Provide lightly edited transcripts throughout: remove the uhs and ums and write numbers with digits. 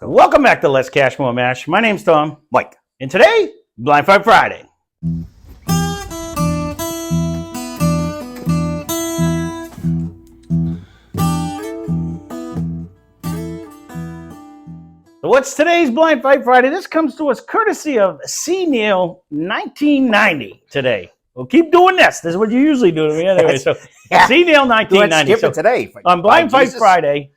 Welcome back to Lesscashmoremash. My name's Tom. Mike. And today, Blind Fight Friday. So what's today's Blind Fight Friday? This comes to us courtesy of C. Neil 1990 today. We'll keep doing this. This is what you usually do to me anyway. So C. Neil 1990. Let's skip it today. On Blind Fight Friday,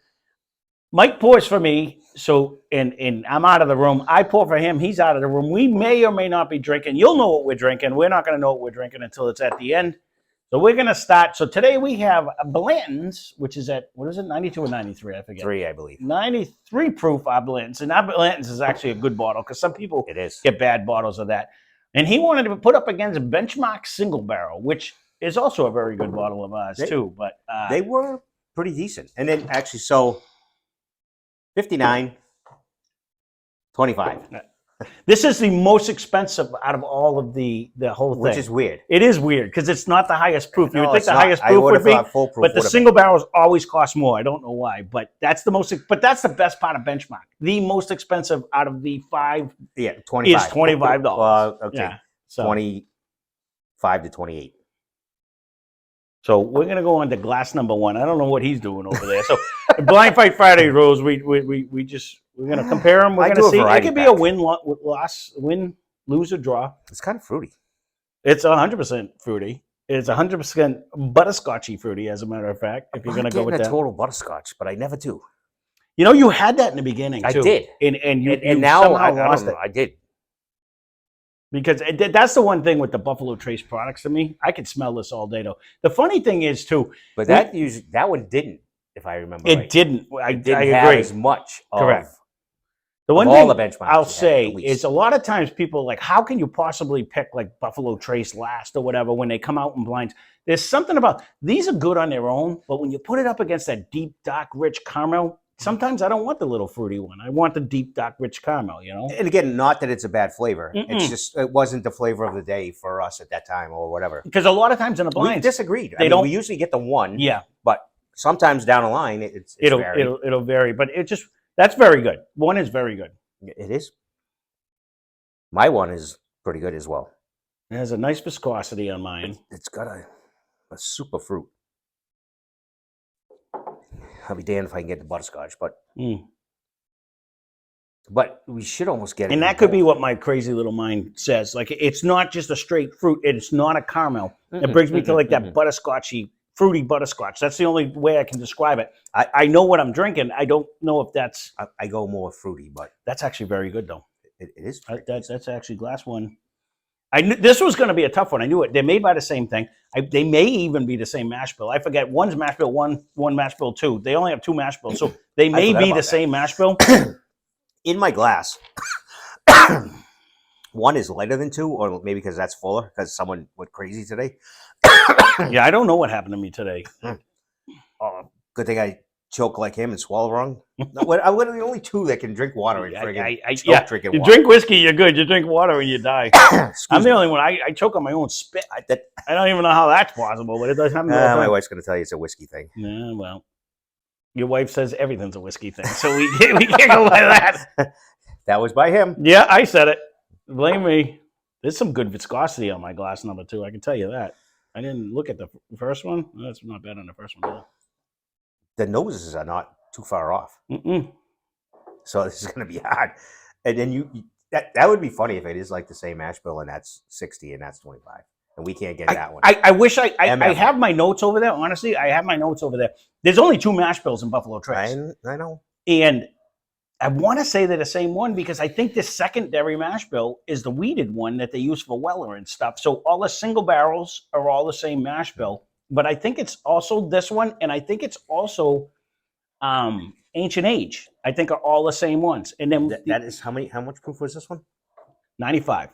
Mike pours for me. So, and I'm out of the room. I pour for him. He's out of the room. We may or may not be drinking. You'll know what we're drinking. We're not going to know what we're drinking until it's at the end. So we're going to start. So today we have Blanton's, which is at, what is it, 92 or 93? I forget. 3, I believe. 93 proof our Blanton's. And our Blanton's is actually a good bottle because some people get bad bottles of that. And he wanted to put up against a Benchmark single barrel, which is also a very good bottle of ours too. But they were pretty decent. And then actually, so 59, 25. This is the most expensive out of all of the whole thing. Which is weird. It is weird because it's not the highest proof. You would think the highest I proof would would be, full proof but the single barrels always cost more. I don't know why, but that's the most. But that's the best part of Benchmark. The most expensive out of the 5 is $25. $25. Okay, Yeah, so 25 to 28. So we're gonna go on to glass number 1. I don't know what he's doing over there. So Blind Fight Friday rules. We're gonna compare them. We're gonna see. It could be a win, loss, win, lose, or draw. It's kind of fruity. It's 100% fruity. It's 100% butterscotchy fruity, as a matter of fact. If you're gonna go with that, total butterscotch, but I never do. You know, you had that in the beginning too. I did, and you now somehow I lost don't know. it. I did. Because that's the one thing with the Buffalo Trace products to me. I could smell this all day, though. The funny thing is, too. But that one didn't, if I remember right. It didn't. I didn't agree. have as much of, correct. The one all thing the benchmarks I'll say is a lot of times people are like, how can you possibly pick like Buffalo Trace last or whatever when they come out in blinds? There's something about, these are good on their own, but when you put it up against that deep, dark, rich caramel, sometimes I don't want the little fruity one. I want the deep, dark, rich caramel, you know? And again, not that it's a bad flavor. It's just, it wasn't the flavor of the day for us at that time or whatever. Because a lot of times in the blinds, we disagreed. We usually get the one. Yeah. But sometimes down the line, it'll vary. But that's very good. One is very good. It is. My one is pretty good as well. It has a nice viscosity on mine. It's got a super fruit. I'll be damned if I can get the butterscotch, but we should almost get it. And that could be what my crazy little mind says. Like, it's not just a straight fruit. It's not a caramel. It brings me to like that butterscotchy, fruity butterscotch. That's the only way I can describe it. I know what I'm drinking. I don't know if that's... I go more fruity, but... That's actually very good, though. It is. That's actually glass one. I knew this was going to be a tough one. I knew it. They're made by the same thing. They may even be the same mash bill. I forget. One's mash bill 1, one mash bill 2. They only have 2 mash bills, so they may be the same mash bill. In my glass, 1 is lighter than 2, or maybe because that's fuller, because someone went crazy today. Yeah, I don't know what happened to me today. Good thing I choke like him and swallow wrong. I'm one of the only 2 that can drink water and drinking you water. Drink whiskey, you're good. You drink water and you die. I'm the only one. I choke on my own spit. I don't even know how that's possible, but it does happen. My wife's going to tell you it's a whiskey thing. Yeah, well, your wife says everything's a whiskey thing, so we can't go by that. That was by him. Yeah, I said it. Blame me. There's some good viscosity on my glass number 2. I can tell you that. I didn't look at the first one. That's not bad on the first one. The noses are not too far off. So this is going to be hard. And then that would be funny if it is like the same mash bill and that's 60 and that's 25. And we can't get that one. I wish I have my notes over there. Honestly, I have my notes over there. There's only 2 mash bills in Buffalo Trace. I know. And I want to say they're the same one because I think the secondary mash bill is the weeded one that they use for Weller and stuff. So all the single barrels are all the same mash bill. But I think it's also this one, and I think it's also Ancient Age. I think are all the same ones. And then that is how much proof was this one? 95.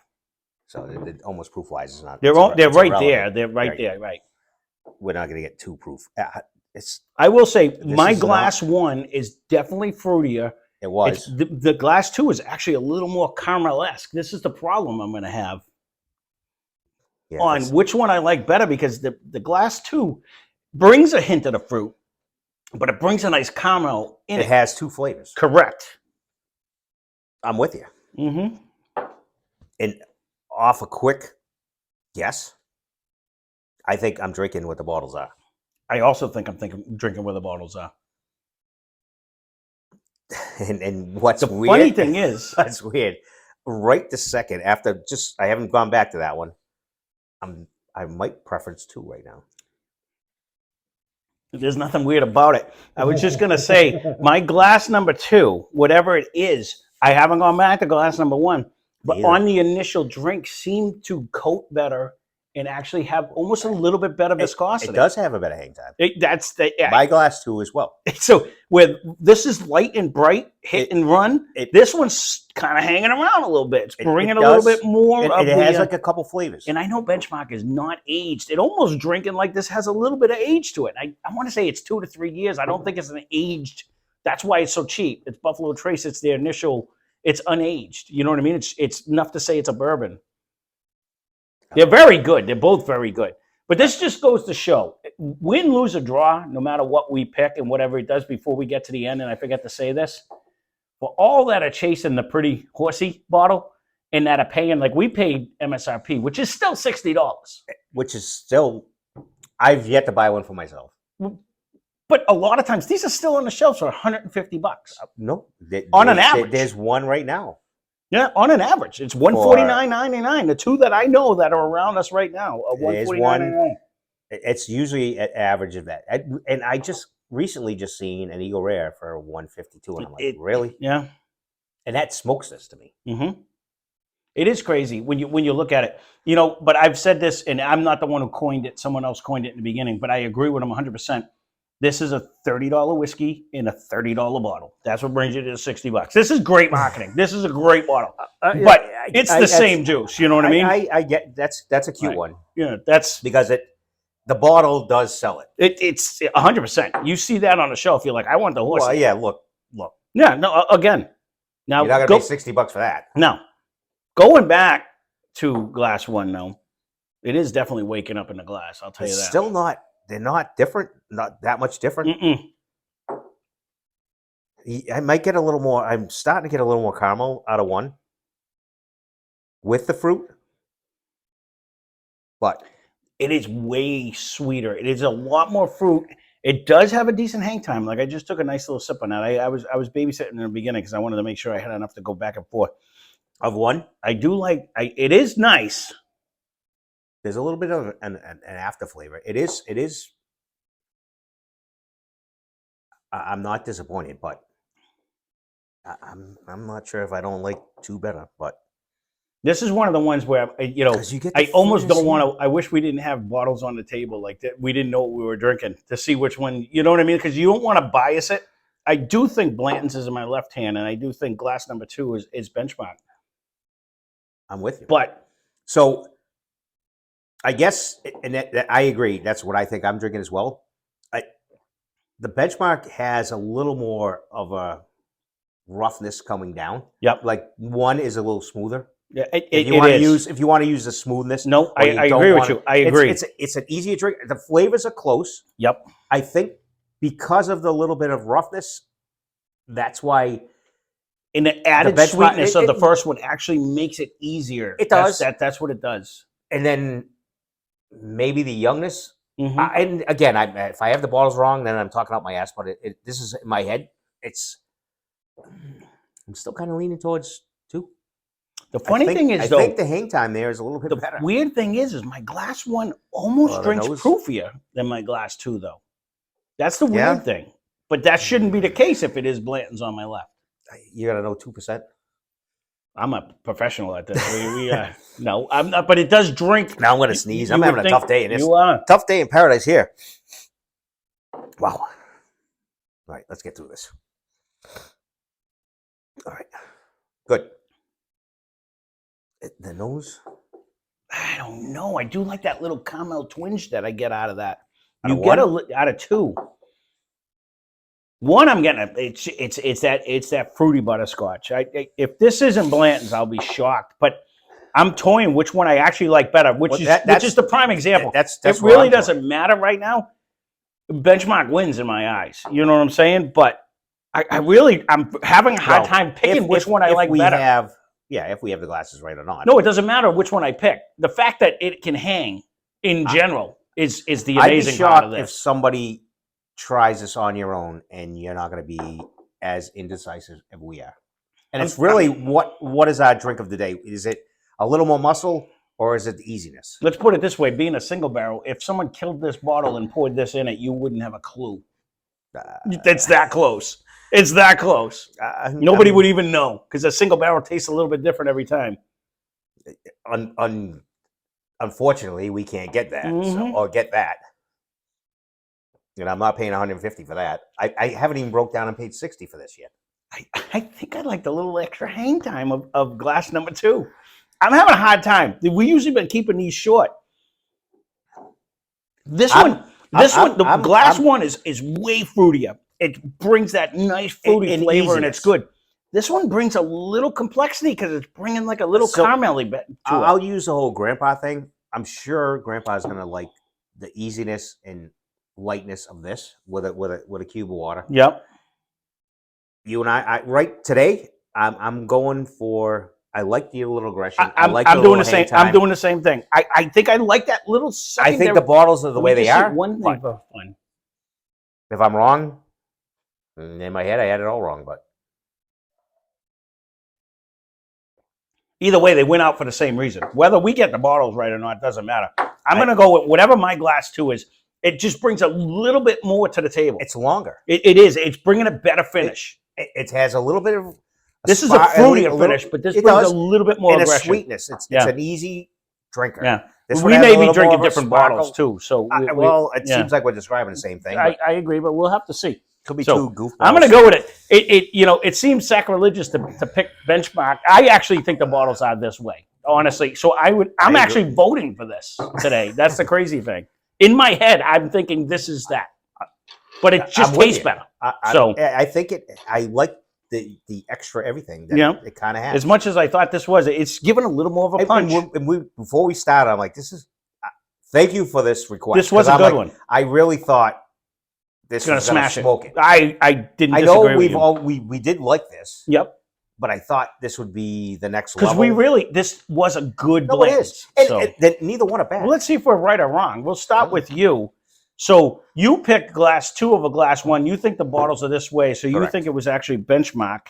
So almost proof wise is not. They're right there. They're right there. Right. We're not going to get 2 proof. I will say my glass 1 is definitely fruitier. It was. The glass 2 is actually a little more caramel-esque. This is the problem I'm going to have. Yeah, on which one I like better, because the glass 2 brings a hint of the fruit, but it brings a nice caramel in it. It has 2 flavors. Correct. I'm with you. Mm-hmm. And off a quick guess, I think I'm drinking what the bottles are. I also think I'm drinking where the bottles are. And what's The weird? funny thing is, that's weird. Right this second, after I haven't gone back to that one. I might preference 2 right now. there's nothing weird about it. I was just gonna say my glass number 2, whatever it is, I haven't gone back to glass number 1, but Neither. on the initial drink seemed to coat better and actually have almost a little bit better viscosity. It does have a better hang time. That's the My glass 2 as well. So where this is light and bright, hit and run, this one's kind of hanging around a little bit. It's bringing a little bit more. It has like a couple flavors. And I know Benchmark is not aged. It almost drinking like this has a little bit of age to it. I want to say it's 2 to 3 years. I don't think it's an aged. That's why it's so cheap. It's Buffalo Trace. It's their initial. It's unaged. You know what I mean? It's enough to say it's a bourbon. They're very good. They're both very good. But this just goes to show, win, lose, or draw, no matter what we pick and whatever it does before we get to the end, and I forget to say this, for all that are chasing the pretty horsey bottle and that are paying, like we paid MSRP, which is still $60. Which is still, I've yet to buy one for myself. But a lot of times, these are still on the shelves for $150. No. On an average. There's one right now. Yeah, on an average, it's $149.99. The 2 that I know that are around us right now are $149.99. It's usually an average of that. And I just recently seen an Eagle Rare for $152, and I'm like, really? Yeah. And that smokes this to me. Mm-hmm. It is crazy when you look at it. You know, but I've said this, and I'm not the one who coined it. Someone else coined it in the beginning, but I agree with him 100%. This is a $30 whiskey in a $30 bottle. That's what brings you to $60. This is great marketing. This is a great bottle, but it's the same juice. You know what I mean? I get that's a cute one. Yeah, that's because the bottle does sell it. It's 100%. You see that on the shelf, you're like, I want the horse. Well, yeah, look. Yeah, no. Again, now you're not gonna pay $60 for that. No, going back to glass 1, though, it is definitely waking up in the glass. I'll tell you that. Still not. They're not different, not that much different. I might get a little more. I'm starting to get a little more caramel out of 1 with the fruit, but it is way sweeter. It is a lot more fruit. It does have a decent hang time. Like I just took a nice little sip on that. I was babysitting in the beginning because I wanted to make sure I had enough to go back and forth. Of 1, I do like. It is nice. There's a little bit of an after flavor. It is. I'm not disappointed, but I'm not sure if I don't like 2 better. But this is one of the ones where I almost don't want to. I wish we didn't have bottles on the table like that. We didn't know what we were drinking to see which one. You know what I mean? Because you don't want to bias it. I do think Blanton's is in my left hand, and I do think glass number 2 is Benchmark. I'm with you. But so. I guess, and I agree. That's what I think I'm drinking as well. The Benchmark has a little more of a roughness coming down. Yep. Like 1 is a little smoother. Yeah, if you want to use the smoothness. No, I agree with you. I agree. It's an easier drink. The flavors are close. Yep. I think because of the little bit of roughness, that's why. And the added sweetness of the first one actually makes it easier. It does. That's what it does. And then maybe the youngness. Mm-hmm. And again, if I have the bottles wrong, then I'm talking out my ass. But this is in my head. I'm still kind of leaning towards 2. The funny thing is, I think the hang time there is a little bit better. The weird thing is my glass 1 almost drinks proofier than my glass 2, though. That's the weird thing. But that shouldn't be the case if it is Blanton's on my left. You got to know 2%. I'm a professional at this. No, I'm not. But it does drink. Now I'm going to sneeze. I'm having a tough day. You are. Tough day in paradise here. Wow. All right, let's get through this. All right. Good. The nose? I don't know. I do like that little caramel twinge that I get out of that. You get out of 2. 1, I'm getting it's that fruity butterscotch. If this isn't Blanton's, I'll be shocked. But I'm toying which one I actually like better. Which is the prime example. It really doesn't matter right now. Benchmark wins in my eyes. You know what I'm saying? But I'm having a hard Well, time picking which one I if like we better. have, if we have the glasses right or not. No, it doesn't matter which one I pick. The fact that it can hang in general is the amazing part of I'd be shocked if this. somebody tries this on your own and you're not going to be as indecisive as we are. And it's really what is our drink of the day? Is it a little more muscle or is it the easiness? Let's put it this way: being a single barrel, if someone killed this bottle and poured this in it, you wouldn't have a clue. It's that close. It's that close. Nobody would even know because a single barrel tastes a little bit different every time. Unfortunately, we can't get that or get that. And I'm not paying $150 for that. I haven't even broke down and paid $60 for this yet. I think I like the little extra hang time of glass number 2. I'm having a hard time. We usually been keeping these short. The glass one is way fruitier. It brings that nice fruity flavor and it's good. This one brings a little complexity because it's bringing like a little caramelly bit to it. I'll use the whole grandpa thing. I'm sure grandpa's going to like the easiness and lightness of this with a cube of water. Yep. You and I right today, I'm going for. I like the little aggression. I'm doing the same. I'm doing the same thing. I think I like that little. I think the bottles are the way they are. One thing for fun. If I'm wrong, in my head I had it all wrong, but either way, they went out for the same reason. Whether we get the bottles right or not doesn't matter. I'm going to go with whatever my glass 2 is. It just brings a little bit more to the table. It's longer. It is. It's bringing a better finish. It has a little bit of. This is a fruitier finish, but this brings a little bit more and aggression. A sweetness. It's an easy drinker. Yeah. This we may be drinking different bottles too. So it seems like we're describing the same thing. I agree, but we'll have to see. Could be two goofballs. I'm going to go with it. It seems sacrilegious to pick benchmark. I actually think the bottles are this way, honestly. So I'm actually voting for this today. That's the crazy thing. In my head, I'm thinking this is that, but it just tastes better. I think I like the extra everything that it kind of has. As much as I thought this was, it's given a little more of a punch. Before we started, I'm like, this is. Thank you for this request. This was a good one. I really thought this was going to smoke it. I didn't disagree with you. I know we did like this. Yep. But I thought this would be the next level. Because this was a good blend. It is. And neither one are bad. Well, let's see if we're right or wrong. We'll start with you. So you picked glass 2 of a glass 1. You think the bottles are this way, so you think it was actually benchmark.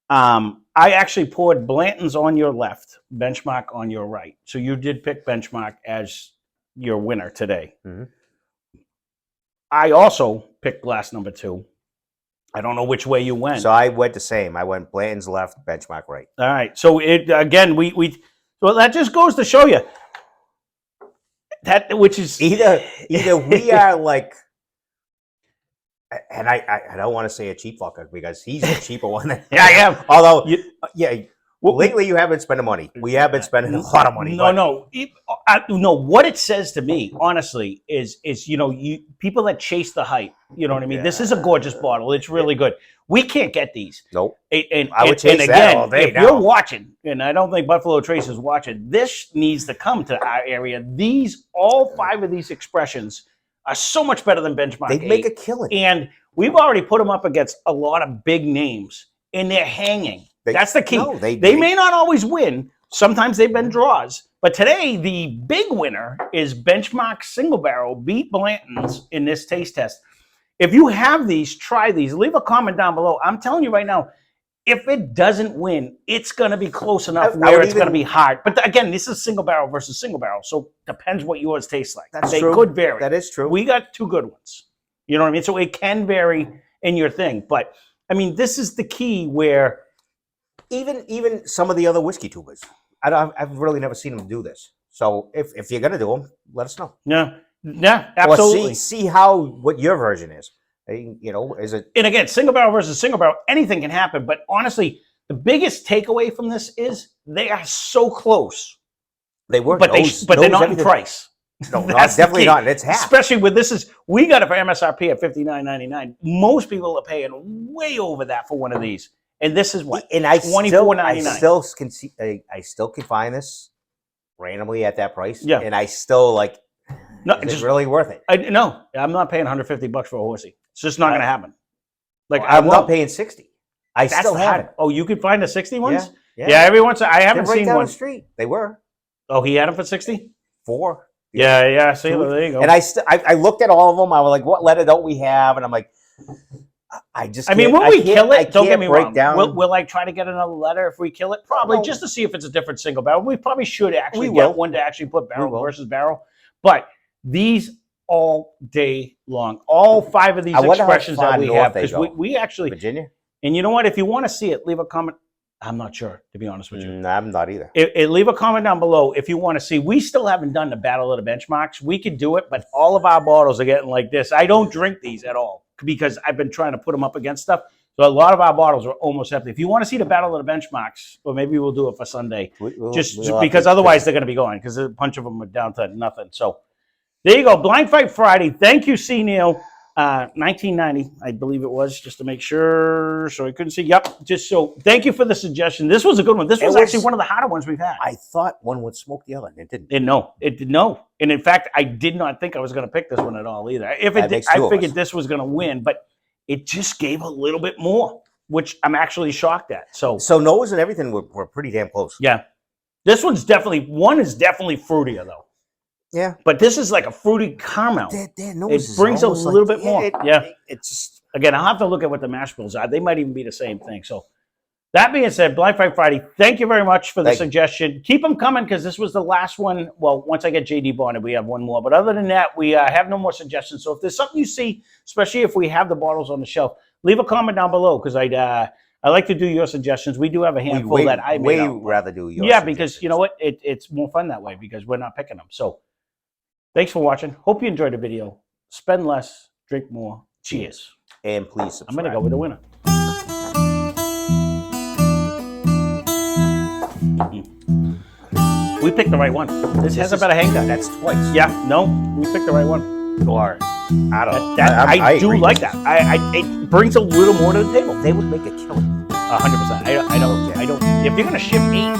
I actually poured Blanton's on your left, benchmark on your right. So you did pick benchmark as your winner today. Mm-hmm. I also picked glass number 2. I don't know which way you went. So I went the same. I went Blanton's left, benchmark right. All right. So well, that just goes to show you that which is either we are like, and I don't want to say a cheap fucker because he's a cheaper one. Yeah, I am. Although, lately you have been spending money. We have been spending a lot of money. No. What it says to me, honestly, is people that chase the hype. You know what I mean? Yeah. This is a gorgeous bottle. It's really good. We can't get these. Nope. And I would chase that all day. If you're watching, and I don't think Buffalo Trace is watching, this needs to come to our area. All 5 of these expressions are so much better than Benchmark. They make a killing. And we've already put them up against a lot of big names, and they're hanging. That's the key. No, they may not always win. Sometimes they've been draws. But today, the big winner is Benchmark Single Barrel beat Blanton's in this taste test. If you have these, try these. Leave a comment down below. I'm telling you right now, if it doesn't win, it's going to be close enough where it's going to be hard. But again, this is single barrel versus single barrel. So depends what yours tastes like. That's true. They could vary. That is true. We got 2 good ones. You know what I mean? So it can vary in your thing. But, I mean, this is the key where... Even some of the other whiskey tubers, I've really never seen them do this. So if you're gonna do them, let us know. Yeah, absolutely. Or see what your version is. Is it? And again, single barrel versus single barrel, anything can happen. But honestly, the biggest takeaway from this is they are so close. They were, but they're not in price. No, definitely not. It's half. Especially with we got it for MSRP at $59.99. Most people are paying way over that for one of these. And this is what? And I still can find this randomly at that price. Yeah. And I still is it really worth it? No, I'm not paying $150 for a horsey. It's just not going to happen. Like I'm not paying 60. I That's still the have hard- it. Oh, you could find the 60 ones? Yeah. Yeah, every once I haven't They're right seen down one. the street. They were Oh, he had them for 60? 4. Yeah. See, 2. there you go. And I looked at all of them. I was like, what letter don't we have? And I'm like, I just. I mean, can't- will I we can't- kill I it? Don't get can't me break wrong. down. Will I try to get another letter if we kill it? Probably, Oh. just to see if it's a different single barrel. We probably should actually We get will. one to actually put barrel will. versus barrel. But these all day long, all 5 of these I wonder how expressions that far we north have, they because go. we actually, Virginia? and you know what? If you want to see it, leave a comment. I'm not sure, to be honest with you. I'm not either. Leave a comment down below if you want to see. We still haven't done the Battle of the Benchmarks. We could do it, but all of our bottles are getting like this. I don't drink these at all because I've been trying to put them up against stuff. So a lot of our bottles are almost empty. If you want to see the Battle of the Benchmarks, or maybe we'll do it for Sunday, We'll because otherwise they're going to be going because a bunch of them are down to nothing. So there you go. Blind Fight Friday. Thank you, C. Neil. 1990, I believe it was, just to make sure. So I couldn't see. Yep. Just so thank you for the suggestion. This was a good one. This was actually one of the harder ones we've had. I thought one would smoke the other, and it didn't. It did no. And in fact, I did not think I was going to pick this one at all either. If it That did, makes 2 I of figured us. this was going to win, but it just gave a little bit more, which I'm actually shocked at. So nose and everything were pretty damn close. yeah, this one's definitely fruitier though. Yeah. But this is like a fruity caramel. Their nose It brings a little bit more. Yeah. It's just. Again, I'll have to look at what the mash bills are. They might even be the same thing. So that being said, Blind Fight Friday, thank you very much for the suggestion. Keep them coming because this was the last one. Well, once I get JD bonded, we have one more. But other than that, we have no more suggestions. So if there's something you see, especially if we have the bottles on the shelf, leave a comment down below because I like to do your suggestions. We do have a handful that I made up. rather do yours. Yeah, because you know what? It's more fun that way because we're not picking them. So thanks for watching. Hope you enjoyed the video. Spend less, drink more. Cheers. And please subscribe. I'm going to go with the winner. We picked the right one. This has a better hang time. That's twice. Yeah, no, we picked the right one. Or, I don't know. I do agree. like that. It brings a little more to the table. They would make a killing. 100%. I don't. If you're going to ship 8,